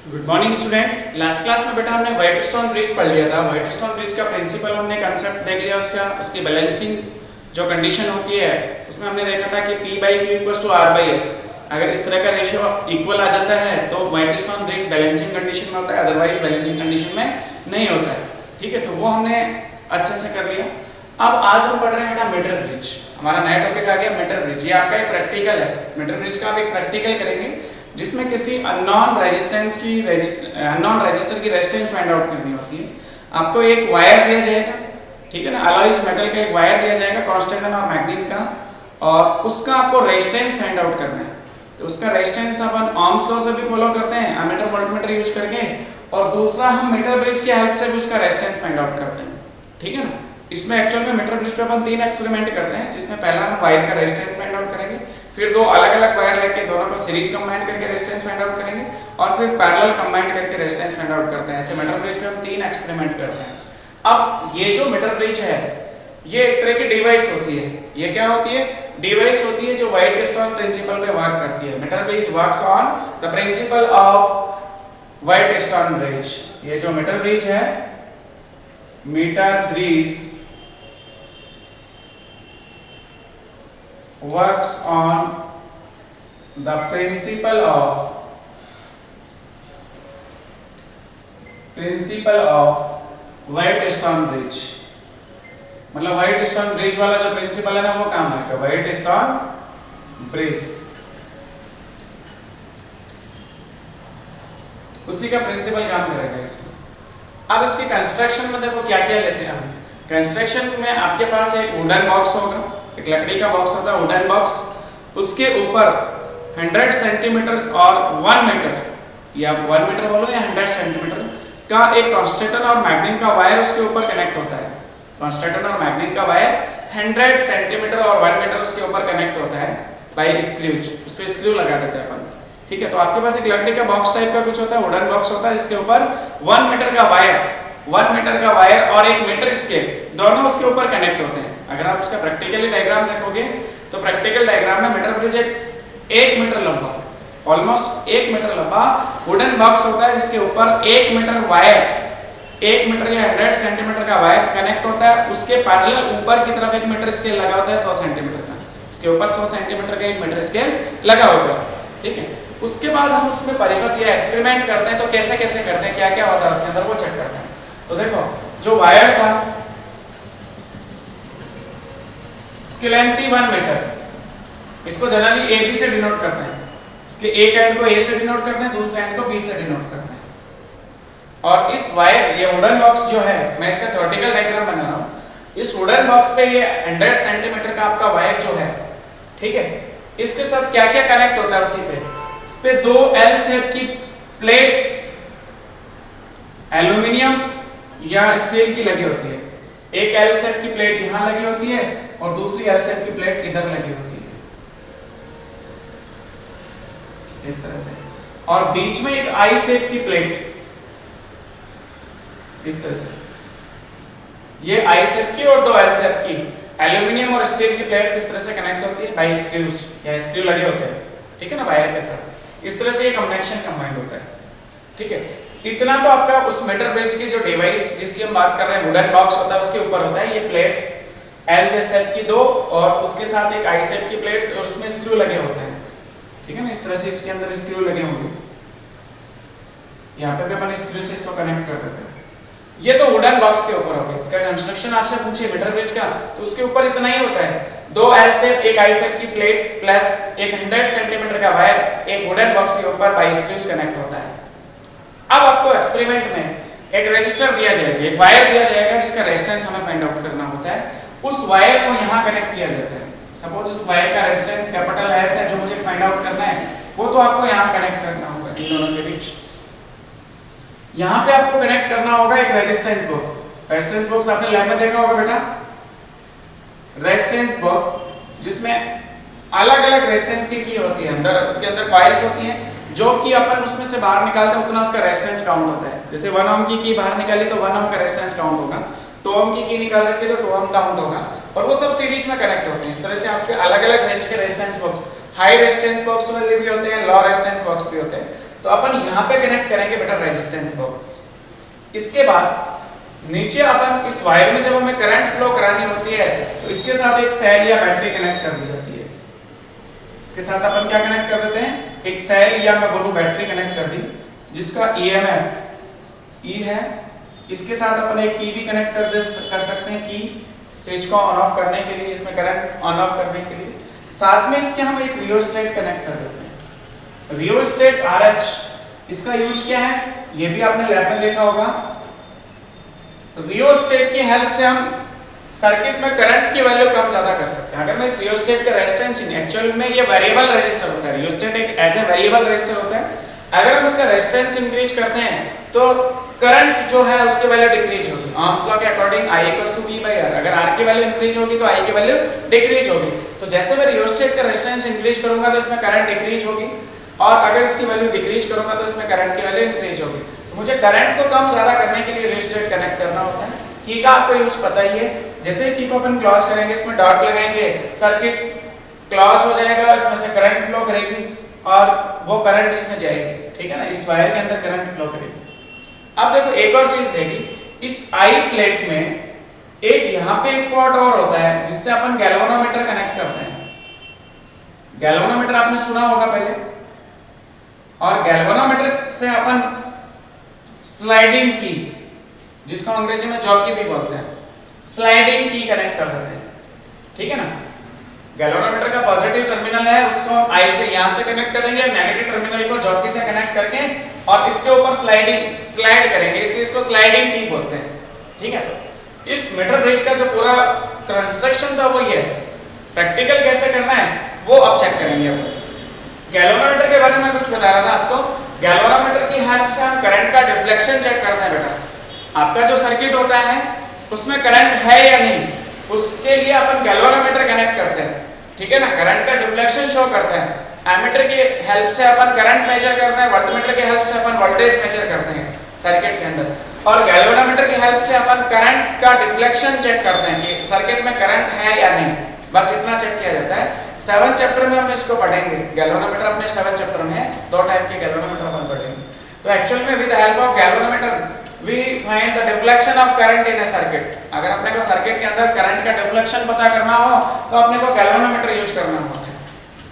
Good morning student. Last class में बेटा हमने व्हाइटस्टोन ब्रिज पढ़ लिया था। व्हाइटस्टोन ब्रिज का प्रिंसिपल हमने कंसेप्ट देख लिया, उसकी बैलेंसिंग जो कंडीशन होती है उसमें हमने देखा था कि P by Q equals to R by S. अगर इस तरह का रेशियो इक्वल आ जाता है तो व्हाइटस्टोन ब्रिज बैलेंसिंग कंडीशन में होता है, अदरवाइज बैलेंसिंग कंडीशन में नहीं होता है। ठीक है, तो वो हमने अच्छे से कर लिया। अब आज हम पढ़ रहे हैं बेटा मीटर ब्रिज। हमारा नया टॉपिक आ गया मीटर ब्रिज। ये आपका एक प्रैक्टिकल है। मीटर ब्रिज का आप एक प्रैक्टिकल करेंगे जिसमें किसी अननोन रेजिस्टर की रेजिस्टेंस फाइंड आउट करनी होती है। आपको एक वायर दिया जाएगा, ठीक है ना, अलॉयज मेटल का एक वायर दिया जाएगा कांस्टेंटन और मैग्नीट का, और उसका आपको रेजिस्टेंस फाइंड आउट करना है। तो उसका रेजिस्टेंस अपन ohms लॉ से भी फॉलो करते हैं एमीटर वोल्टमीटर यूज करके, और दूसरा हम मीटर ब्रिज की हेल्प से भी उसका रेजिस्टेंस फाइंड आउट करते हैं। ठीक है ना। इसमें एक्चुअल में मीटर ब्रिज पे अपन 3 एक्सपेरिमेंट करते हैं, जिसमें पहला हम वायर का रेजिस्टेंस फाइंड आउट करेंगे, फिर 2 अलग-अलग वायर लेके दोनों को सीरीज कंबाइन करके रेजिस्टेंस फाइंड आउट करेंगे, और फिर पैरेलल कंबाइन करके रेजिस्टेंस फाइंड आउट करते हैं। ऐसे मीटर ब्रिज पे हम 3 एक्सपेरिमेंट करते हैं। अब ये जो मीटर ब्रिज है ये एक तरह की डिवाइस होती है। ये क्या होती है? डिवाइस होती है जो व्हाइटस्टोन प्रिंसिपल पे वर्क करती है। Metre bridge works on the principle of Wheatstone bridge. ये जो मीटर ब्रिज है, metre bridge works on the principle of Wheatstone bridge. मतलब व्हाइटस्टोन ब्रिज वाला जो प्रिंसिपल है ना वो काम है व्हाइटस्टोन ब्रिज, उसी का प्रिंसिपल काम करेगा इसमें। अब इसकी कंस्ट्रक्शन में देखो क्या क्या लेते हैं हम। कंस्ट्रक्शन में आपके पास एक वुडन बॉक्स होगा, एक लकड़ी का बॉक्स होता है वुडन बॉक्स। उसके ऊपर 100 सेंटीमीटर और 1 मीटर, या 1 मीटर बोलो या 100 सेंटीमीटर का एक कांस्टेंटन और मैग्नीट का वायर उसके ऊपर कनेक्ट होता है। कांस्टेंटन और मैग्नीट का वायर 100 सेंटीमीटर और 1 मीटर उसके ऊपर कनेक्ट होता है बाय स्क्रूज। उस पे स्क्रू लगा देते हैं अपन। ठीक है, तो आपके पास एक लकड़ी का बॉक्स टाइप का कुछ होता है, वुडन बॉक्स होता है, जिसके ऊपर 1 मीटर का वायर और 1 मीटर स्केल दोनों उसके ऊपर कनेक्ट होते हैं। अगर आप उसका प्रैक्टिकली डायग्राम देखोगे तो प्रैक्टिकल डायग्राम में मीटर ब्रिज 1 मीटर लंबा, ऑलमोस्ट 1 मीटर लंबा वुडन बॉक्स होता है, जिसके ऊपर 1 मीटर वायर, 1 मीटर या 100 सेंटीमीटर का वायर कनेक्ट होता है। उसके पैरेलल ऊपर की तरफ 1 मीटर स्केल लगा होता है 100 सेंटीमीटर का। इसके ऊपर 100 सेंटीमीटर का 1 मीटर स्केल लगा होता है। ठीक है, उसके बाद हम उसमें परिपथ या एक्सपेरिमेंट करते हैं। तो कैसे कैसे करते हैं, क्या क्या होता है उसके अंदर, वो चेक करते हैं। तो देखो, जो वायर था इसकी लेंथ थी 1 मीटर। इसको जनरली ए बी से डिनोट करते हैं। इसके एक एंड को ए से डिनोट करते हैं, दूसरे एंड को बी से डिनोट करते हैं। और इस वायर, ये वुडन बॉक्स जो है, मैं इसका थ्योरेटिकल डायग्राम बना रहा हूं। इस वुडन बॉक्स पे ये 100 सेंटीमीटर का आपका वायर जो है, ठीक है, इसके साथ क्या क्या कनेक्ट होता है उसी पे। इस पे 2 एल शेप की प्लेट्स एल्यूमिनियम या स्टील की लगी होती है। एक एल शेप की प्लेट यहां लगी होती है और दूसरी एल शेप की प्लेट इधर लगी होती है, इस तरह से। और बीच में एक आई शेप की प्लेट, इस तरह से। ये आई शेप की और 2 एल शेप की एल्यूमिनियम और स्टील की प्लेट्स इस तरह से कनेक्ट होती है बाय स्क्रूज, या स्क्रू लगे होते हैं, ठीक है ना, वायर के साथ। इस तरह से ये कनेक्शन कंबाइंड होता है। ठीक है, इतना तो आपका उस मीटर ब्रिज की जो डिवाइस जिसकी हम बात कर रहे हैं, वुडन बॉक्स होता है, उसके ऊपर होता है ये प्लेट्स एल शेप की 2, और उसके साथ एक आई शेप की प्लेट्स, और उसमें स्क्रू लगे होते हैं। ठीक है ना, इस तरह से इसके अंदर स्क्रू लगे होंगे। यहाँ पे भी अपन स्क्रू से इसको कनेक्ट कर देते हैं। ये तो वुडन बॉक्स के ऊपर हो गया। इसका कंस्ट्रक्शन आपसे पूछे मीटर ब्रिज का, तो उसके ऊपर इतना ही होता है। 2 एल शेप, एक आई शेप की प्लेट प्लस एक 100 सेंटीमीटर का वायर एक वुडन बॉक्स के ऊपर बाय स्क्रूज कनेक्ट होता है। अब आपको एक्सपेरिमेंट में एक रेजिस्टर दिया जाएगा, एक वायर दिया जाएगा, जिसका रेजिस्टेंस हमें फाइंड आउट करना होता है। उस वायर को यहाँ कनेक्ट किया जाता है। सपोज उस वायर का रेजिस्टेंस कैपिटल एस है, जो मुझे फाइंड आउट करना है, वो तो आपको यहाँ कनेक्ट करना होगा इन दोनों के बीच। यहाँ पे आपको कनेक्ट करना होगा एक रेजिस्टेंस बॉक्स। रेजिस्टेंस बॉक्स आपने लैब में देखा होगा बेटा, रेजिस्टेंस बॉक्स जिसमें अलग अलग रेजिस्टेंस की होती है, अंदर उसके अंदर कॉइल्स होती हैं, जो कि अपन उसमें से बाहर निकालते हैं उतना उसका रेजिस्टेंस काउंट होता है। जैसे 1 ओम की बाहर निकाली तो 1 ओम का रेजिस्टेंस काउंट होगा, 2 ओम की निकाल रखी तो 2 ओम काउंट होगा, और वो सब सीरीज में कनेक्ट होते हैं। इस तरह से आपके अलग अलग रेंज के resistance box, high resistance box वाले भी होते हैं, लो रेजिस्टेंस बॉक्स भी होते हैं। तो अपन यहाँ पे कनेक्ट करेंगे बेटा रेजिस्टेंस बॉक्स। इसके बाद नीचे अपन इस वायर में जब हमें करंट फ्लो करानी होती है तो इसके साथ एक सेल या बैटरी कनेक्ट कर दी जाती है। इसके साथ अपन क्या कनेक्ट कर देते हैं, एक सेल या मैं बोलूं बैटरी कनेक्ट कर दी जिसका EMF E है। इसके साथ अपन एक की भी कनेक्ट कर सकते हैं, की स्विच को ऑन ऑफ करने के लिए, इसमें करंट ऑन ऑफ करने के लिए। साथ में इसके हम एक रियोस्टेट कनेक्ट कर देते हैं, रियोस्टेट RH। इसका यूज क्या है ये भी आपने लैब में देखा होगा। रियोस्टेट की हेल्प से हम सर्किट में करंट की वैल्यू कम ज्यादा कर सकते हैं। अगर मैं इस रियोस्टेट का रेजिस्टेंस एक्चुअल में ये वेरिएबल रेजिस्टर होता है, रियोस्टेट एक एज ए वेरिएबल रेजिस्टर होता है। अगर हम उसका रेजिस्टेंस इंक्रीज करते हैं तो करंट जो है उसकी वैल्यू डिक्रीज होगी। ohms लॉ के अकॉर्डिंग I = V/R। अगर R की वैल्यू इंक्रीज होगी तो I की वैल्यू डिक्रीज होगी। तो जैसे मैं रियोस्टेट का रेजिस्टेंस इंक्रीज करूंगा तो इसमें करंट डिक्रीज होगी, और अगर इसकी वैल्यू डिक्रीज करूंगा तो इसमें करंट की वैल्यू इंक्रीज होगी। तो मुझे करंट को कम ज्यादा करने के लिए रियोस्टेट कनेक्ट करना होता है। की का आपको यूज पता ही है, जैसे की को अपन क्लॉज करेंगे, इसमें डॉट लगाएंगे, सर्किट क्लॉज हो जाएगा, इसमें से करंट फ्लो करेगी और वो करंट इसमें जाएगी, ठीक है ना, इस वायर के अंदर करंट फ्लो करेगी। अब देखो एक और चीज देखी, इस आई प्लेट में एक यहाँ पे एक पोर्ट और होता है जिससे अपन गैल्वेनोमीटर कनेक्ट करते हैं। गैल्वेनोमीटर आपने सुना होगा पहले, और गैल्वेनोमीटर से अपन स्लाइडिंग की, जिसको अंग्रेजी में जॉकी भी बोलते हैं, स्लाइडिंग की कनेक्ट कर देते हैं, ठीक है ना। गैल्वेनोमीटर का पॉजिटिव टर्मिनल है उसको आई से यहाँ से कनेक्ट करेंगे, नेगेटिव टर्मिनल को जॉकी से कनेक्ट करके और इसके ऊपर स्लाइड करेंगे, इसलिए इसको स्लाइडिंग की बोलते हैं, ठीक है। तो इस मीटर ब्रिज का जो पूरा कंस्ट्रक्शन था वो ये है। प्रैक्टिकल कैसे करना है वो अब चेक करेंगे। अब गैल्वेनोमीटर के बारे में कुछ बता रहा था आपको। गैल्वेनोमीटर की हेल्प से हम करंट का डिफ्लेक्शन चेक करते हैं बेटा। आपका जो सर्किट होता है उसमें करंट है या नहीं, उसके लिए अपन गैल्वेनोमीटर कनेक्ट करते हैं, ठीक है ना। करंट का डिफ्लेक्शन शो करते हैं। एमीटर की हेल्प से अपन करंट मेजर करते हैं, वोल्टमीटर की हेल्प से अपन वोल्टेज मेजर करते हैं सर्किट के अंदर, और गैल्वेनोमीटर की हेल्प से अपन करंट का डिफ्लेक्शन चेक करते हैं कि सर्किट में करंट है या नहीं। बस इतना चेक किया जाता है। 7 चैप्टर में हम इसको पढ़ेंगे। गैल्वेनोमीटर अपने 7 चैप्टर में है, 2 टाइप के गैल्वेनोमीटर अपन पढ़ेंगे। तो एक्चुअल में with the help of galvanometer we find the deflection of current in a circuit। अगर अपने को सर्किट के अंदर करंट का डिफ्लेक्शन पता करना हो तो अपने को गैल्वेनोमीटर यूज करना होता है।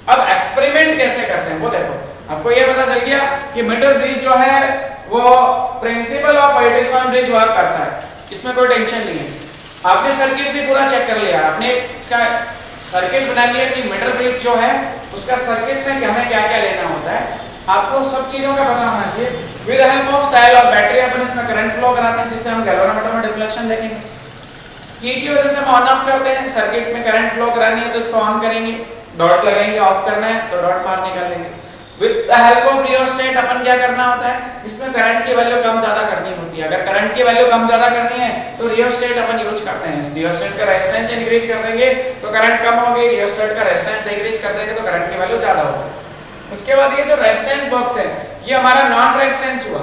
अब एक्सपेरिमेंट कैसे करते हैं वो देखो। आपको ये पता चल गया कि मीटर ब्रिज जो है वो प्रिंसिपल ऑफ व्हाइटिस्टोन ब्रिज वर्क करता है, इसमें कोई टेंशन नहीं है। आपने सर्किट भी पूरा चेक कर लिया, आपने इसका सर्किट बना लिया कि मीटर ब्रिज जो है उसका सर्किट में हमें क्या क्या लेना होता है, आपको सब चीजों का पता होना चाहिए। With the help of cell और बैटरी अपन इसमें करंट फ्लो कराते हैं जिससे हम गैल्वेनोमीटर में डिफ्लेक्शन देखेंगे। की वजह से हम ऑन ऑफ करते हैं, सर्किट में करंट फ्लो करानी है तो इसको ऑन करेंगे, डॉट लगाएंगे, ऑफ करना है तो डॉट बाहर निकाल लेंगे। With the help of rheostat अपन क्या करना होता है, इसमें करंट की वैल्यू कम ज्यादा करनी होती है। अगर करंट की वैल्यू कम ज्यादा करनी है तो रियोस्टेट अपन यूज करते हैं। रियोस्टेट का रेजिस्टेंस इंक्रीज कर देंगे तो करंट कम होगी, रियोस्टेट का रेजिस्टेंस डिक्रीज कर देंगे तो करंट की वैल्यू ज्यादा होगी। उसके बाद ये जो रेजिस्टेंस बॉक्स है ये हमारा नॉन रेजिस्टेंस हुआ,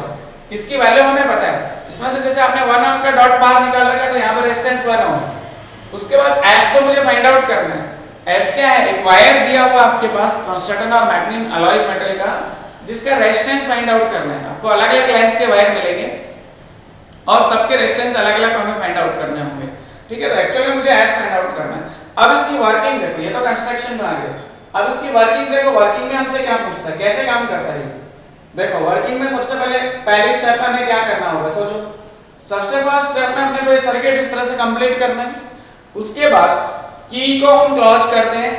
इसकी वैल्यू हमें पता है। इसमें से जैसे आपने 1 ओम का डॉट बाहर निकाल रखा है तो यहाँ पर रेजिस्टेंस 1 ओम। उसके बाद S को मुझे फाइंड आउट करना है। S क्या है, एक वायर दिया हुआ आपके पास कांस्टेंटाइन और मैग्नीन अलॉयज मेटल का, जिसका रेजिस्टेंस फाइंड आउट करना है। आपको अलग अलग लेंथ के वायर मिलेंगे और सबके रेजिस्टेंस अलग अलग हमें फाइंड आउट करने होंगे, ठीक है। तो एक्चुअली में मुझे S फाइंड आउट करना है। अब इसकी वर्किंग देखो, ये तो कंस्ट्रक्शन में आ गया। अब इसकी वर्किंग देखो, वर्किंग में हमसे क्या पूछता है, कैसे काम करता है। देखो वर्किंग में सबसे पहले स्टेप में हमें क्या करना होगा, सोचो। सबसे फर्स्ट स्टेप में अपने को ये सर्किट इस तरह से कंप्लीट करना है। उसके बाद की को हम क्लॉज करते हैं,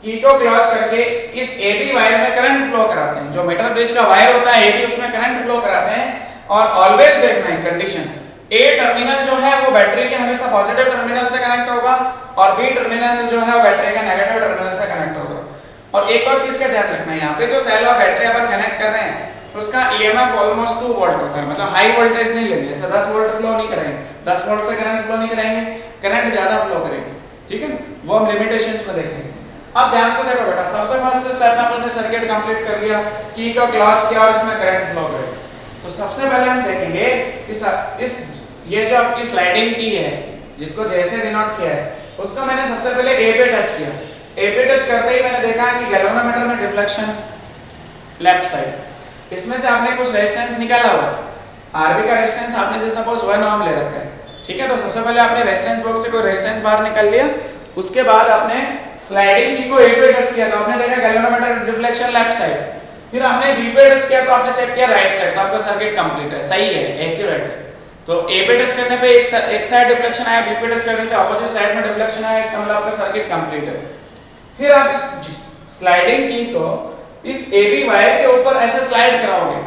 की को क्लॉज करके इस AB वायर में करंट फ्लो कराते हैं। जो मीटर ब्रिज का वायर होता है AB, उसमें करंट फ्लो कराते हैं। और ऑलवेज देखना है कंडीशन, A टर्मिनल जो है वो बैटरी के हमेशा पॉजिटिव टर्मिनल से कनेक्ट होगा और B टर्मिनल जो है वो बैटरी के नेगेटिव टर्मिनल से कनेक्ट होगा। और एक और चीज का ध्यान रखना है, यहाँ पे जो सेल और बैटरी अपन कनेक्ट कर रहे हैं उसका EMF ऑलमोस्ट 2 वोल्ट होता है, मतलब हाई वोल्टेज नहीं लेंगे। जैसे 10 वोल्ट फ्लो नहीं करेंगे, 10 वोल्ट से करंट फ्लो नहीं कराएंगे, करंट ज्यादा फ्लो करेंगे, ठीक है ना। वो हम लिमिटेशंस में देखेंगे। अब ध्यान से देखो बेटा, सबसे फर्स्ट स्टेप में हमने सर्किट कंप्लीट कर लिया, की को क्लॉज किया और इसमें करंट फ्लो करे। तो सबसे पहले हम देखेंगे इस ये जो आपकी स्लाइडिंग की है, जिसको जैसे डिनोट किया है, उसको मैंने सबसे पहले A पे टच किया। A पे टच करते ही मैंने देखा कि गैल्वेनोमीटर में डिफ्लेक्शन लेफ्ट साइड, इसमें से आपने कुछ रेजिस्टेंस निकाला हुआ, आरबी का रेजिस्टेंस आपने जैसे सपोज 1 ओम ले रखा है, ठीक है। तो सबसे पहले आपने रेजिस्टेंस बॉक्स से कोई रेजिस्टेंस बाहर निकाल लिया, उसके बाद आपने स्लाइडिंग की को ए पे टच किया तो आपने देखा गैल्वेनोमीटर डिफ्लेक्शन लेफ्ट साइड, फिर आपने बी पे टच किया तो आपने चेक किया राइट साइड, तो आपका सर्किट कंप्लीट है, सही है, एक्यूरेट है। तो ए पे टच करने पे एक साइड डिफ्लेक्शन आया, बी पे टच करने से ऑपोजिट साइड में डिफ्लेक्शन आया, इसका मतलब आपका सर्किट कंप्लीट है। फिर आप इस स्लाइडिंग की को इस एबी वायर के ऊपर ऐसे स्लाइड कराओगे,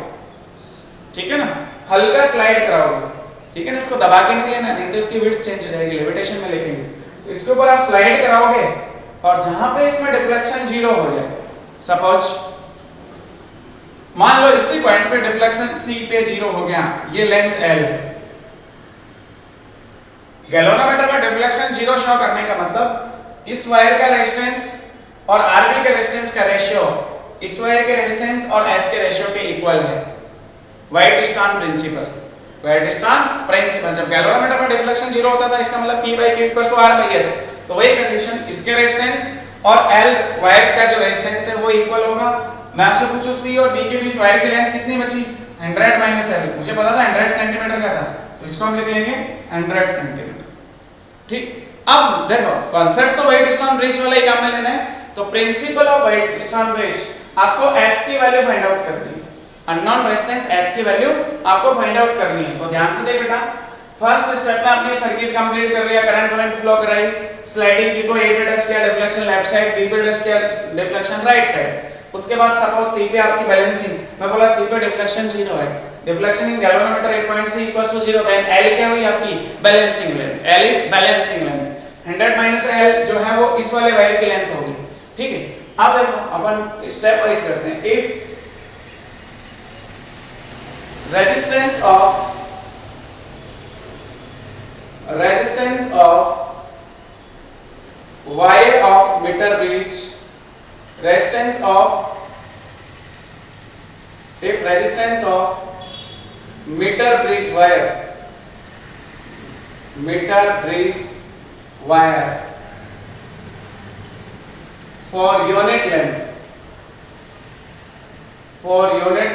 ठीक है ना, हल्का स्लाइड कराओगे, ठीक है ना, इसको दबा के नहीं लेना, नहीं तो इसकी विड्थ चेंज हो जाएगी, लेविटेशन में लिखेंगे। तो इसके ऊपर आप स्लाइड कराओगे और जहां पे इसमें डिफ्लेक्शन 0 हो जाए, सपोज मान लो इसी पॉइंट पे डिफ्लेक्शन C पे 0 हो गया, ये लेंथ L है। गैल्वेनोमीटर में डिफ्लेक्शन 0 शो करने का मतलब इस वायर का रेजिस्टेंस और आरबी के रेजिस्टेंस का रेशियो इस वायर के रेजिस्टेंस और S के रेशियो के इक्वल है। व्हाइट-स्टोन प्रिंसिपल, व्हाइट-स्टोन प्रिंसिपल, जब गैल्वेनोमीटर में डिफ्लेक्शन 0 होता था, इसका मतलब P/Q = R/S। तो वही कंडीशन, इसके रेजिस्टेंस और L वायर का जो रेजिस्टेंस है वो इक्वल होगा। मैं आपसे पूछूं C और D के बीच वायर की लेंथ कितनी बची? 100 - L, मुझे पता था 100 सेंटीमीटर का था, तो इसको हम लिख लेंगे 100 सेंटीमीटर, ठीक। अब देखो कांसेप्ट तो व्हाइट-स्टोन ब्रिज वाला ही काम में लेना है, तो प्रिंसिपल ऑफ व्हाइट-स्टोन ब्रिज आपको S की वैल्यू फाइंड आउट करनी है, अननोन रेजिस्टेंस S की वैल्यू आपको फाइंड आउट करनी है। तो ध्यान से देख बेटा, फर्स्ट स्टेप में आपने सर्किट कंप्लीट कर लिया, करंट फ्लो कराई, स्लाइडिंग की को ए पे टच किया, डिफ्लेक्शन लेफ्ट साइड, बी पे टच किया, डिफ्लेक्शन राइट साइड। उसके बाद सपोज C पे आपकी बैलेंसिंग, मैं बोला C पे डिफ्लेक्शन 0 है, deflection in galvanometer 8 point C = 0, then L क्या हुई आपकी balancing length, L is balancing length, 100 - L जो है वो इस वाले वायर की लेंथ होगी, ठीक है। अब देखो अपन स्टेप वाइज करते हैं। If resistance of wire of meter bridge, resistance of meter bridge wire for unit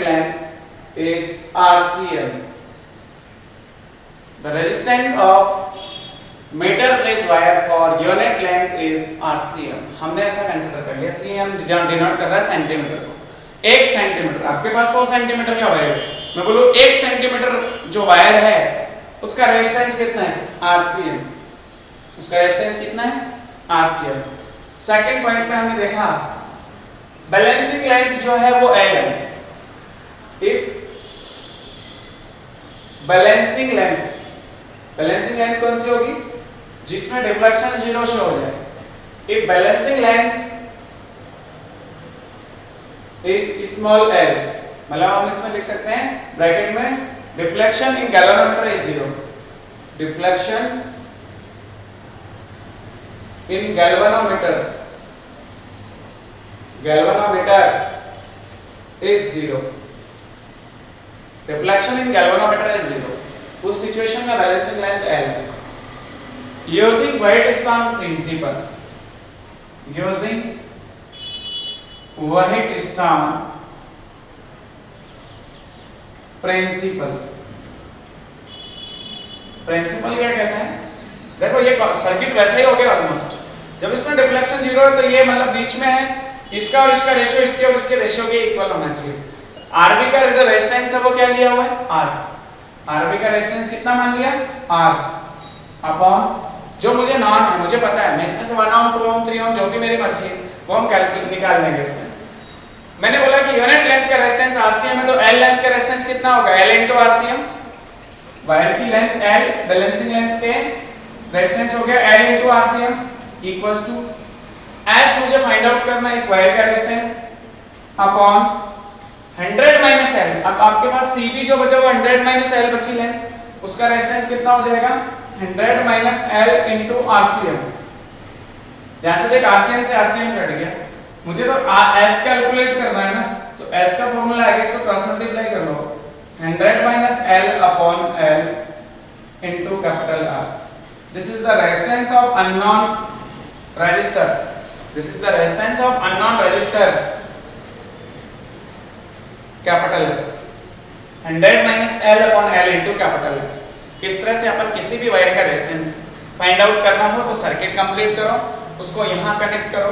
length is RCM. The resistance of meter bridge wire for unit length is RCM. हमने ऐसा consider कर लिया, CM denote कर रहा है centimetre को। 1 centimetre, आपके पास 100 centimetre का वायर है, मैं बोलूं 1 सेंटीमीटर जो वायर है उसका रेजिस्टेंस कितना है? RCM। उसका रेजिस्टेंस कितना है? RCM। सेकंड पॉइंट में हमने देखा बैलेंसिंग लेंथ जो है वो L है। इफ बैलेंसिंग लेंथ कौन सी होगी? जिसमें डिफ्लेक्शन 0 शो हो जाए। If balancing length is small l, मतलब हम इसमें लिख सकते हैं ब्रैकेट में deflection in galvanometer is 0, deflection in galvanometer is 0, deflection in galvanometer is 0। उस सिचुएशन में बैलेंसिंग लेंथ L है। यूजिंग व्हाइट-स्टोन प्रिंसिपल, प्रिंसिपल क्या कहते हैं? देखो ये सर्किट वैसा ही हो गया ऑलमोस्ट। जब इसमें डिफ्लेक्शन 0 है तो ये मतलब बीच में है, इसका और इसका रेशियो इसके और इसके रेशियो के इक्वल होना चाहिए। आरबी का जो रेजिस्टेंस है वो क्या लिया हुआ है? R। आरबी का रेजिस्टेंस कितना मान लिया? R अपॉन जो मुझे नॉन है, मुझे पता है, मैं इसमें से 1 ओम 2 ओम 3 ओम जो भी मेरी मर्जी है वो हम कैलकुलेट निकाल लेंगे इससे। मैंने बोला कि यूनिट लेंथ का रेजिस्टेंस RCM है, तो L लेंथ का रेजिस्टेंस कितना होगा? L * RCM। वायर की लेंथ L, बैलेंसिंग लेंथ पे रेजिस्टेंस हो गया L * RCM equals to S मुझे फाइंड आउट करना है इस वायर का रेजिस्टेंस अपॉन 100 - L। अब आपके पास CB जो बचा वो 100 - L बची लेंथ, उसका रेजिस्टेंस कितना हो जाएगा? 100 - L * RCM। ध्यान से देख, RCM से RCM कट गया, मुझे तो S कैलकुलेट करना है ना, तो S का फॉर्मूला आगे इसको क्रॉस मल्टीप्लाई कर लो, 100 - L upon L into capital R. This is the resistance of unknown resistor. This is the resistance of unknown resistor capital S, 100 minus L upon L into capital L। इस तरह से अपन किसी भी wire का resistance find out करना हो तो circuit complete करो, उसको यहाँ कनेक्ट करो।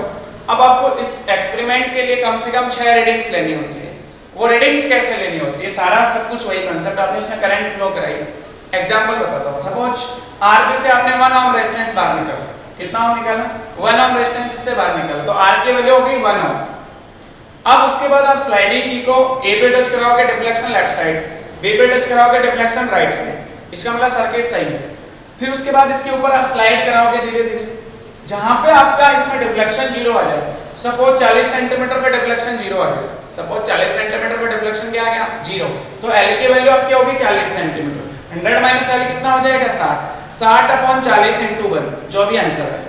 अब आपको इस एक्सपेरिमेंट के लिए कम से कम 6 रीडिंग्स लेनी होती है। वो रीडिंग्स कैसे लेनी होती है, सारा सब कुछ वही कंसेप्ट, आपने उसमें करंट फ्लो कराई। एग्जांपल बताता हूँ, सपोज आरबी से आपने 1 ओम रेजिस्टेंस बाहर निकाला, कितना ओम निकाला, 1 ओम रेजिस्टेंस इससे बाहर निकाला, तो आर की वैल्यू हो गई 1 ओम। अब उसके बाद आप स्लाइडिंग की को ए पे टच कराओगे डिफ्लेक्शन लेफ्ट साइड, बी पे टच कराओगे डिफ्लेक्शन राइट साइड, इसका मतलब सर्किट सही है। फिर उसके बाद इसके ऊपर आप स्लाइड कराओगे धीरे धीरे, जहां पे आपका इसमें डिफ्लेक्शन 0 आ जाए। सपोज 40 सेंटीमीटर पे डिफ्लेक्शन 0 आ गया, सपोज 40 सेंटीमीटर पे डिफ्लेक्शन क्या आ गया 0, तो L की वैल्यू आपकी होगी 40 सेंटीमीटर, 100 माइनस L कितना हो जाएगा 60, 60 अपॉन 40 इंटू 1, जो भी आंसर है।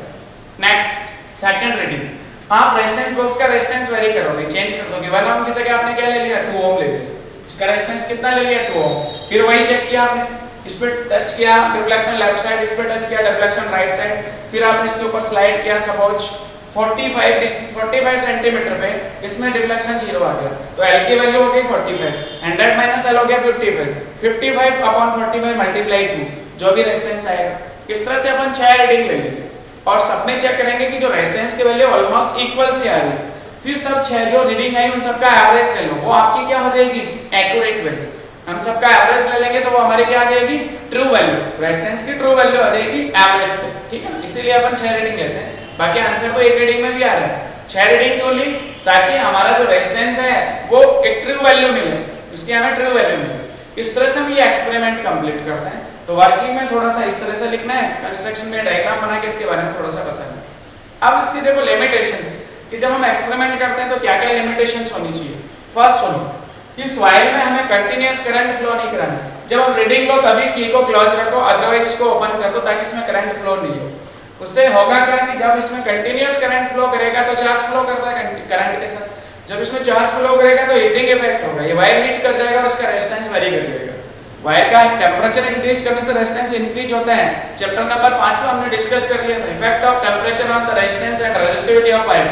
नेक्स्ट सेकंड रीडिंग, आप रेजिस्टेंस बॉक्स का रेजिस्टेंस वेरी करोगे, चेंज कर दोगे। 1 ओम की जगह आपने क्या ले लिया 2 ओम ले लिया, इसका रेजिस्टेंस कितना ले लिया 2 ओम। फिर वही चेक किया आपने, इस पे टच किया डिफ्लेक्शन लेफ्ट साइड, इस पे टच किया डिफ्लेक्शन राइट साइड, फिर आपने इसके ऊपर स्लाइड किया, सपोज 45 सेंटीमीटर पे इसमें डिफ्लेक्शन 0 आ गया, तो L की वैल्यू हो गई 45, 100 माइनस L हो गया 55, 55 अपॉन 45 मल्टीप्लाई 2, जो भी रेजिस्टेंस आएगा। इस तरह से अपन 6 रीडिंग ले लेंगे और सब में चेक करेंगे कि जो रेजिस्टेंस की वैल्यू ऑलमोस्ट इक्वल से आ रही है। फिर सब 6 जो रीडिंग आई उन सबका एवरेज ले लो, वो आपकी क्या हो जाएगी एक्यूरेट वैल्यू। हम सबका एवरेज ले लेंगे तो वो हमारी क्या आ जाएगी ट्रू वैल्यू, रेजिस्टेंस की ट्रू वैल्यू आ जाएगी एवरेज से, ठीक है ना। इसीलिए अपन 6 रीडिंग लेते हैं, बाकी आंसर तो एक रीडिंग में भी आ रहा है। 6 रीडिंग क्यों ली, ताकि हमारा जो रेजिस्टेंस है वो एक ट्रू वैल्यू मिले, इसकी हमें ट्रू वैल्यू मिले। इस तरह से हम ये एक्सपेरिमेंट कंप्लीट करते हैं। तो वर्किंग में थोड़ा सा इस तरह से लिखना है, कंस्ट्रक्शन में डायग्राम बना के इसके बारे में थोड़ा सा बताना है। अब इसकी देखो लिमिटेशंस, कि जब हम एक्सपेरिमेंट करते हैं तो क्या क्या लिमिटेशंस होनी चाहिए। फर्स्ट सुनो, इस वायर में हमें कंटीन्यूअस करंट फ्लो नहीं कराना। जब हम रीडिंग लो तभी की को क्लोज रखो, अदरवाइज इसको ओपन कर दो ताकि इसमें करंट फ्लो नहीं हो। उससे होगा क्या कि जब इसमें कंटीन्यूअस करंट फ्लो करेगा तो चार्ज फ्लो करता है करंट के साथ, जब इसमें चार्ज फ्लो करेगा तो हीटिंग इफेक्ट होगा, ये वायर हीट कर जाएगा और इसका रेजिस्टेंस वेरी कर जाएगा। वायर का टेंपरेचर इंक्रीज करने से रेजिस्टेंस इंक्रीज होता है। चैप्टर नंबर 5 में हमने डिस्कस कर लिया था, effect of temperature on the resistance and resistivity of wire.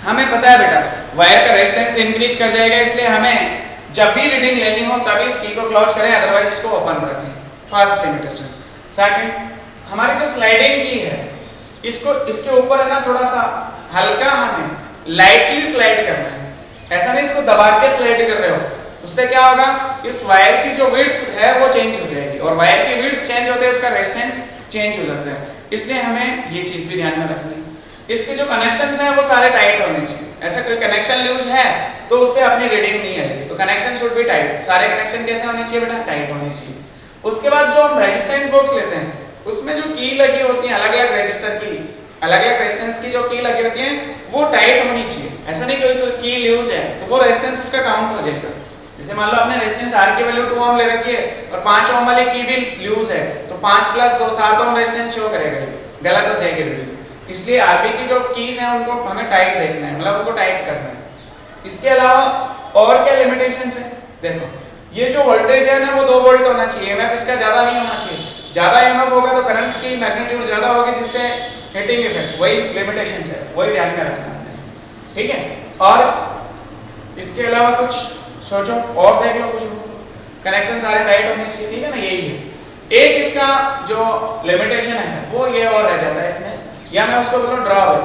हमें पता है बेटा वायर का रेजिस्टेंस इंक्रीज कर जाएगा, इसलिए हमें जब भी रीडिंग लेनी हो तभी इस की को क्लोज करें, अदरवाइज इसको ओपन रखें। First limitation. सेकंड, हमारी जो स्लाइडिंग की है इसको इसके ऊपर है ना थोड़ा सा हल्का हमें लाइटली स्लाइड करना है, ऐसा नहीं इसको दबा के स्लाइड कर रहे हो। उससे क्या होगा, इस वायर की जो विड्थ है वो चेंज हो जाएगी, और वायर की विड्थ चेंज होते हैं उसका रेजिस्टेंस चेंज हो जाता है, इसलिए हमें ये चीज भी ध्यान में रखनी है। इसके जो कनेक्शंस हैं वो सारे टाइट होने चाहिए, ऐसा कोई कनेक्शन लूज है तो उससे अपनी रीडिंग नहीं आएगी, तो कनेक्शन शुड बी टाइट। सारे कनेक्शन कैसे होने चाहिए बेटा, टाइट होने चाहिए। उसके बाद जो हम रेजिस्टेंस बॉक्स लेते हैं उसमें जो की लगी होती है, अलग अलग रजिस्टर की, अलग अलग रेजिस्टेंस की जो की लगी होती है वो टाइट होनी चाहिए। ऐसा नहीं कोई की लूज है तो वो रेजिस्टेंस उसका काउंट हो जाएगा। जैसे मान लो आपने रेजिस्टेंस आर की वैल्यू 2 ओम ले रखी है और 5 ओम वाली की भी लूज है, तो 5 + 2 7 ओम रेजिस्टेंस शो करेगा, गलत हो जाएगी रीडिंग। इसलिए आरबी की जो कीज हैं उनको हमें टाइट देखना है, मतलब उनको टाइट करना है। इसके अलावा और क्या लिमिटेशंस है, देखो ये जो वोल्टेज है ना वो 2 वोल्ट होना चाहिए, एमएफ इसका ज्यादा नहीं होना चाहिए। ज्यादा एमएफ होगा तो करंट की मैग्नीट्यूड ज्यादा होगी जिससे हीटिंग इफेक्ट, वही लिमिटेशंस है, वही ध्यान में रखना है, ठीक है। और इसके अलावा कुछ सोचो और देख लो, कुछ कनेक्शन सारे टाइट होने चाहिए, ठीक है ना, यही है। एक इसका जो लिमिटेशन है वो ये और रह जाता है इसमें, या मैं उसको बोलूं ड्रॉबैक,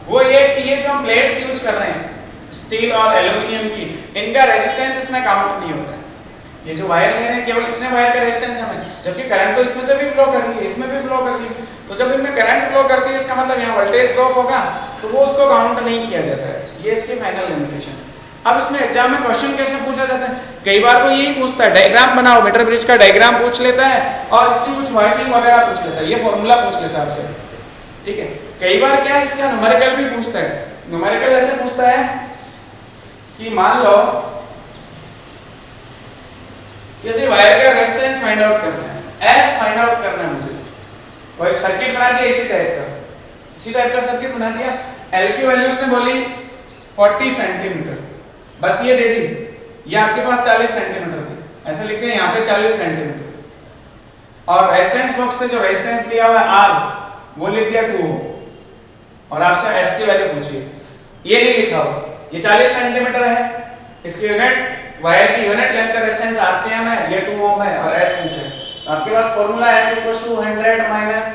वो ये कि ये जो हम प्लेट्स यूज कर रहे हैं स्टील और एल्यूमिनियम की, इनका रेजिस्टेंस इसमें काउंट नहीं होता है। ये जो वायर ले रहे हैं केवल इतने वायर का रेजिस्टेंस हमें, जबकि करंट तो इसमें से भी फ्लो कर रही है, इसमें भी फ्लो कर रही है, तो जब इनमें करंट फ्लो करती है इसका मतलब यहाँ वोल्टेज ड्रॉप होगा तो वो उसको काउंट नहीं किया जाता है। ये इसकी फाइनल लिमिटेशन। अब इसमें एग्जाम में क्वेश्चन कैसे पूछा जाता है, कई बार तो यही पूछता है डायग्राम बनाओ, मीटर ब्रिज का डायग्राम पूछ लेता है और इसकी कुछ वर्किंग वगैरह पूछ लेता है, ये फॉर्मूला पूछ लेता है आपसे, ठीक है। कई बार क्या है इसका न्यूमेरिकल भी पूछता है। न्यूमेरिकल ऐसे पूछता है कि मान लो किसी वायर का रेजिस्टेंस फाइंड आउट करना है, एस फाइंड आउट करना है मुझे, कोई सर्किट बना दिया इसी टाइप का सर्किट बना दिया, एल की वैल्यू उसने बोली 40 सेंटीमीटर, बस ये दे दी, ये आपके पास 40 सेंटीमीटर थी, ऐसा लिखते हैं यहाँ पे 40 सेंटीमीटर, और रेजिस्टेंस बॉक्स से जो रेजिस्टेंस दिया हुआ है आर वो लिख दिया 2 ओम, और आपसे एस की वैल्यू पूछिए, ये नहीं लिखा हुआ, ये 40 सेंटीमीटर है, इसकी यूनिट वायर की यूनिट लेंथ का रेजिस्टेंस आरसीएम है, ये 2 ओम है और एस इंच है। तो आपके पास formula S = 100 minus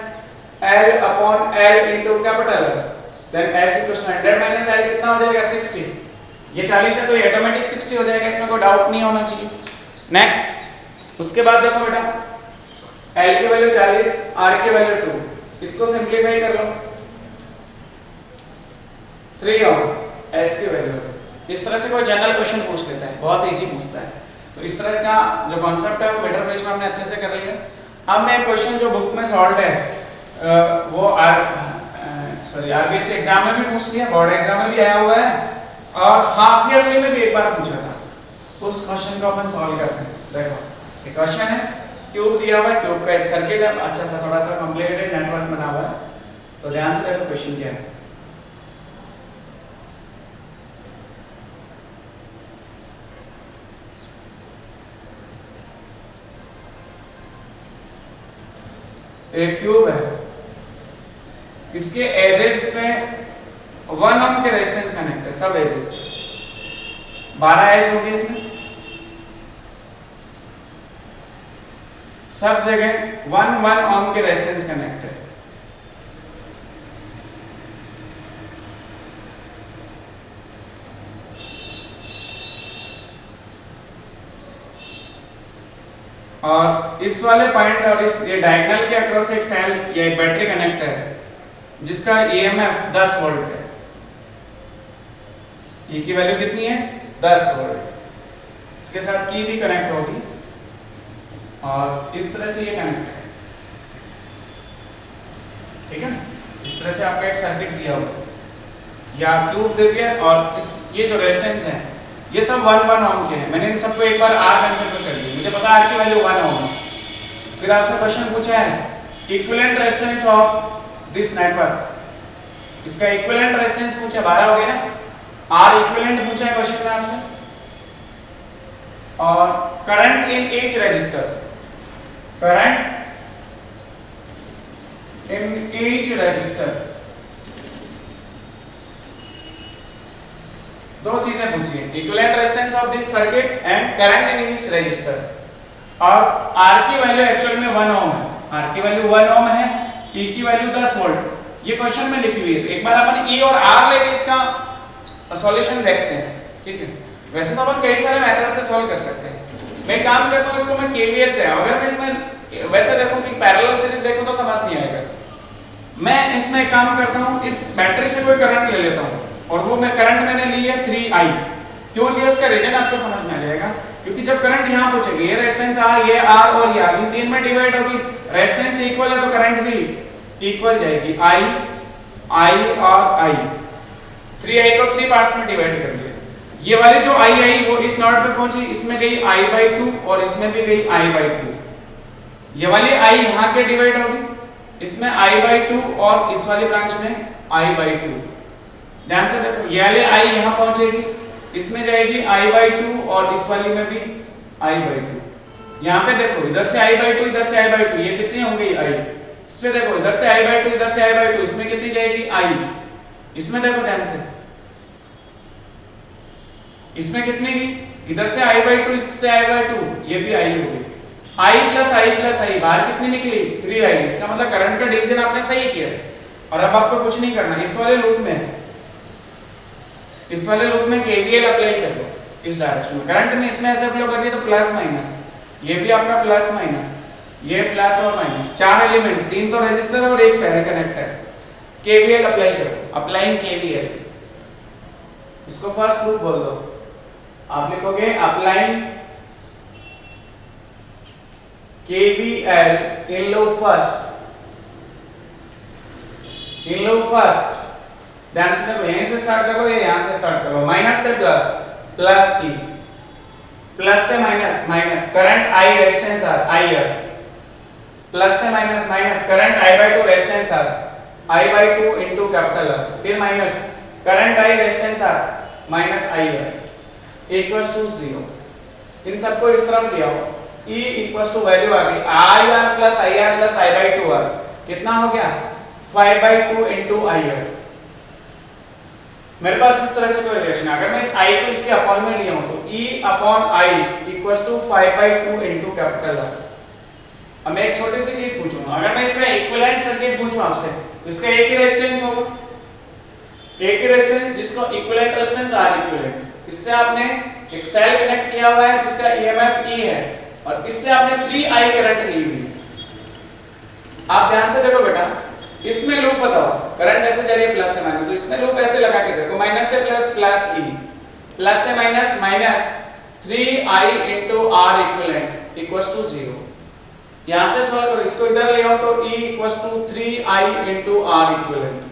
L upon L into capital L। Then S = 100 minus L कितना हो जाएगा 60। ये 40 है तो ये ऑटोमेटिक 60 हो जाएगा, इसमें कोई डाउट नहीं होना चाहिए। नेक्स्ट उसके बाद देखो बेटा L की वैल्यू 40, R की वैल्यू 2, इसको सिंपलीफाई कर लो 3 ओम, S की वैल्यू। इस तरह से कोई जनरल क्वेश्चन पूछ लेता है, बहुत इजी पूछता है। तो इस तरह का जो कॉन्सेप्ट है वो मीटर ब्रिज में हमने अच्छे से कर लिया। अब मैं क्वेश्चन जो बुक में सॉल्व है वो आरबीएससी एग्जाम में भी पूछ लिया, बोर्ड एग्जाम में भी आया हुआ है और हाफ ईयरली में भी एक बार पूछा था। तो उस क्वेश्चन को अपन सॉल्व करते हैं। देखो ये क्वेश्चन है, क्यूब दिया हुआ है, क्यूब का एक सर्किट है, अच्छा सा थोड़ा सा कॉम्प्लिकेटेड नेटवर्क बना हुआ है। तो ध्यान से देखो क्वेश्चन क्या है। एक क्यूब है, इसके एजेस पे 1 ओम के रेजिस्टेंस कनेक्ट है, सब एजेस पे 12 एज होंगे इसमें, सब जगह 1 ओम के रेजिस्टेंस कनेक्ट है। और इस वाले पॉइंट और इस ये डायगोनल के अक्रॉस एक सेल या एक बैटरी कनेक्ट है जिसका EMF 10 वोल्ट है। E की वैल्यू कितनी है 10 वोल्ट। इसके साथ की भी कनेक्ट होगी और इस तरह से ये कनेक्ट है, ठीक है ना। इस तरह से आपका एक सर्किट दिया होगा या क्यूब दे दिया और इस ये जो रेजिस्टेंस है ये सब 1 ओम के हैं। मैंने इन सबको एक बार R कंसीडर कर लिया, मुझे पता है R की वैल्यू 1 ओम है। फिर आपसे क्वेश्चन पूछा है equivalent resistance of this network, इसका इक्विवेलेंट रेजिस्टेंस पूछा 12 हो गया ना। R इक्विवेलेंट पूछा है क्वेश्चन में आपसे, और current in each resistor, current in each resistor, दो चीजें पूछी है, equivalent resistance of this circuit and current in each resistor. और R की वैल्यू एक्चुअल में 1 ओम है, R की वैल्यू 1 ओम है, E की वैल्यू 10 वोल्ट। ये क्वेश्चन में लिखी हुई है, एक बार अपन E और R लेके इसका सॉल्यूशन देखते हैं, ठीक है। वैसे तो अपन कई सारे मेथड से सॉल्व कर सकते हैं। मैं काम करता हूं इसको मैं KVL से, अगर मैं इसमें वैसे देखूं कि पैरेलल सीरीज देखूं तो समझ नहीं आएगा। मैं इसमें एक काम करता हूं, इस बैटरी से कोई करंट ले लेता हूं और वो मैं करंट मैंने ली है 3I। क्यों लिया उसका रीजन आपको समझ में आ जाएगा, क्योंकि जब करंट यहाँ पहुंचेगी ये रेजिस्टेंस R, ये R और ये R इन तीन में डिवाइड होगी, रेजिस्टेंस इक्वल है तो करंट भी इक्वल जाएगी, I और I। 3I को 3 पार्ट्स में डिवाइड कर लिया। ये वाली जो I आई वो इस नोड पे पहुंची, इसमें गई I/2 और इसमें भी गई I/2। ये वाली I यहाँ के डिवाइड होगी, इसमें I/2 और इस वाली ब्रांच में I/2। ध्यान से देखो ये वाली I यहाँ पहुंचेगी, इसमें जाएगी I/2 और इस वाली में भी I/2। यहाँ पे देखो इधर से I/2 इधर से I/2, ये कितनी हो गई I। इसमें देखो इधर से I/2 इधर से I/2, इसमें कितनी जाएगी I। इसमें देखो ध्यान से, इसमें कितनी की, इधर से I/2 इससे I/2, ये भी I हो गई। I plus I plus I, बाहर कितनी निकली 3I। इसका मतलब करंट का डिवीजन आपने सही किया। और अब आपको कुछ नहीं करना, इस वाले लूप में KVL अप्लाई कर दो इस डायरेक्शन में। करंट में इसमें ऐसे फ्लो कर दिया तो प्लस माइनस, ये भी आपका प्लस माइनस, ये प्लस और माइनस, 4 एलिमेंट, 3 तो रजिस्टर और 1 सेल कनेक्टेड। KVL अप्लाई करो, अप्लाइंग KVL। इसको फर्स्ट लूप बोल दो, आप लिखोगे applying KVL in loop first, in loop first. ध्यान से देखो यहीं से स्टार्ट करो या यहां से स्टार्ट करो, माइनस से प्लस, प्लस की, प्लस से minus, minus current I resistance R IR, plus से minus, minus current I/2 resistance R I/2 into capital R, फिर minus current I resistance R minus IR equals to 0। इन सबको इस तरफ लिया हो, E इक्वल्स टू वैल्यू आ गई IR plus IR plus I/2 R, कितना हो गया 5/2 इनटू IR। मेरे पास इस तरह से कोई रिलेशन है, अगर मैं इस I को इसके अपॉन में लिया हूं तो E upon I equals to 5/2 into capital R। अब मैं एक छोटी सी चीज पूछूंगा, अगर मैं इसका इक्विवेलेंट सर्किट पूछूं आपसे तो इसका एक ही रेजिस्टेंस होगा, एक ही रेजिस्टेंस जिसको इक्विवेलेंट रेजिस्टेंस R इक्विवेलेंट। इससे आपने एक सेल कनेक्ट किया हुआ है जिसका EMF E है और इससे आपने 3I करंट ली हुई है। आप ध्यान से देखो बेटा, इसमें लूप बताओ, करंट ऐसे जा रही है प्लस से माइनस, तो इसमें लूप ऐसे लगा के देखो, माइनस से प्लस प्लस E, प्लस से minus minus 3I into R equivalent equals to 0। यहां से सॉल्व करो, इसको इधर ले आओ तो E equals to 3I into R equivalent,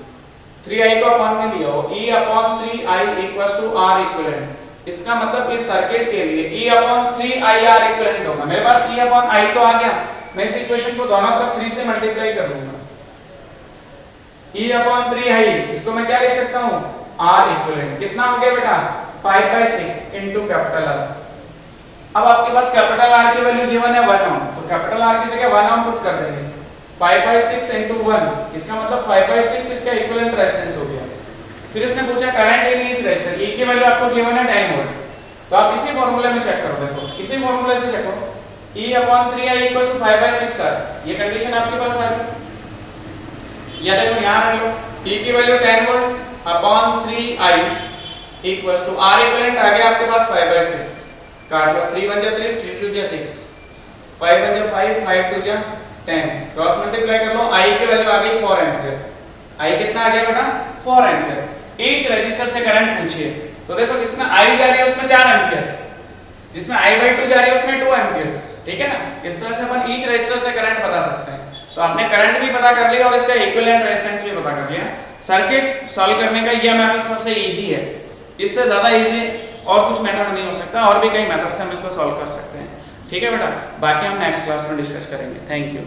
3I को अपॉन में लिया हो, E upon 3I equals to R equivalent. इसका मतलब इस सर्किट के लिए E अपॉन 3IR इक्विवेलेंट होगा। मेरे पास E अपॉन I तो आ गया, मैं इस इक्वेशन को दोनों तरफ 3 से मल्टीप्लाई कर दूंगा। E अपॉन 3I, इसको मैं क्या लिख सकता हूं, R इक्विवेलेंट। कितना हो गया बेटा, 5/6 इनटू कैपिटल R। अब आपके पास कैपिटल R की वैल्यू गिवन है 1 ओम, तो कैपिटल R की जगह 1 ओम पुट कर देंगे, 5/6 इनटू 1, इसका मतलब 5/6 इसका इक्विवेलेंट रेजिस्टेंस हो गया। फिर उसने पूछा current in each resistor, E की वैल्यू आपको गिवन है 10 वोल्ट, तो आप इसी फार्मूले में चेक करो, देखो इसी फार्मूले से देखो, E upon 3I equals to 5/6 R, ये कंडीशन आपके पास आ गई। या देखो यहां रख लो, E की value 10 volt upon 3I equals to R equivalent आ गया आपके पास 5/6, काट लो, 3 1 जा 3, 3 2 जा 6, 5 1 जा 5, 5 2 जा 10, क्रॉस मल्टीप्लाई कर लो, I की वैल्यू आ गई 4 एंपियर। I कितना आ गया बेटा, 4 एंपियर। ईच रजिस्टर से करंट पूछिए, तो देखो जिसमें I जा रही है उसमें 4 एंपियर, जिसमें I/2 जा रही है उसमें 2 एंपियर, ठीक है ना। इस तरह से अपन ईच रजिस्टर से करंट बता सकते हैं। तो आपने करंट भी पता कर लिया और इसका इक्विवेलेंट रेजिस्टेंस भी पता कर लिया। सर्किट सॉल्व करने का यह मेथड सबसे इजी है, इससे ज्यादा इजी और कुछ मेथड नहीं हो सकता, और भी कई मेथड से हम इसको सॉल्व कर सकते हैं। ठीक है बेटा, बाकी हम नेक्स्ट क्लास में डिस्कस करेंगे। Thank you.